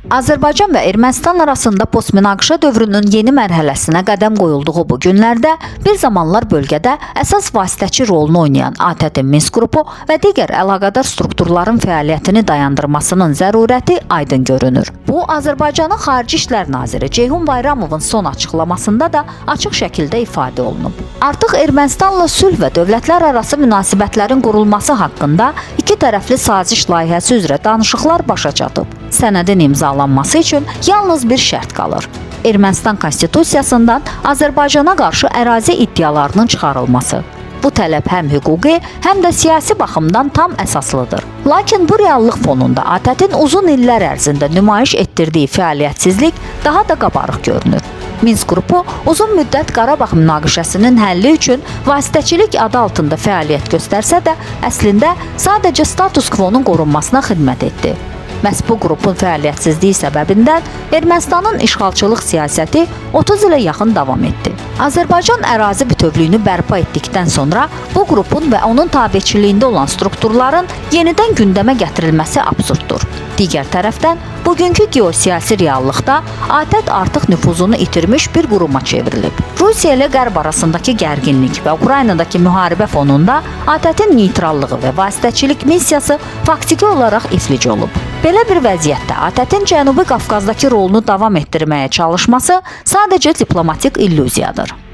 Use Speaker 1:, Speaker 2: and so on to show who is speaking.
Speaker 1: Azərbaycan və Ermənistan arasında postmünaqişə dövrünün yeni mərhələsinə qədəm qoyulduğu bu günlərdə bir zamanlar bölgədə əsas vasitəçi rolunu oynayan ATƏT Minsk qrupu və digər əlaqədar strukturların fəaliyyətini dayandırmasının zərurəti aydın görünür. Bu, Azərbaycanın Xarici İşlər Naziri Ceyhun Bayramovun son açıqlamasında da açıq şəkildə ifadə olunub. Artıq Ermənistanla sülh və dövlətlər arası münasibətlərin qurulması haqqında iki tərəfli saziş layihəsi üzrə danışıqlar başa çatıb. Sənədin imzalanması üçün yalnız bir şərt qalır. Ermənistan konstitusiyasından Azərbaycana qarşı ərazi iddialarının çıxarılması. Bu tələb həm hüquqi, həm də siyasi baxımdan tam əsaslıdır. Lakin bu reallıq fonunda ATƏT-in uzun illər ərzində nümayiş etdirdiyi fəaliyyətsizlik daha da qabarıq görünür. Minsk qrupu uzun müddət Qarabağ münaqişəsinin həlli üçün vasitəçilik adı altında fəaliyyət göstərsə də, əslində sadəcə status quo-nun qorunmasına xidmət etdi. Məhz bu qrupun fəaliyyətsizliyi səbəbindən Ermənistanın işğalçılıq siyasəti 30 ilə yaxın davam etdi. Azərbaycan ərazi bütövlüyünü bərpa etdikdən sonra bu qrupun və onun tabeçiliyində olan strukturların yenidən gündəmə gətirilməsi absurddur. Digər tərəfdən, bugünkü geosiyasi reallıqda ATƏT artıq nüfuzunu itirmiş bir quruma çevrilib. Rusiya ilə Qərb arasındakı gərginlik və Ukraynadakı müharibə fonunda ATƏT-in neytrallığı və vasitəçilik missiyası faktiki olaraq iflic olub. Belə bir vəziyyətdə ATƏT-in Cənubi Qafqazdakı rolunu davam etdirməyə çalışması sadəcə diplomatik illüziyadır.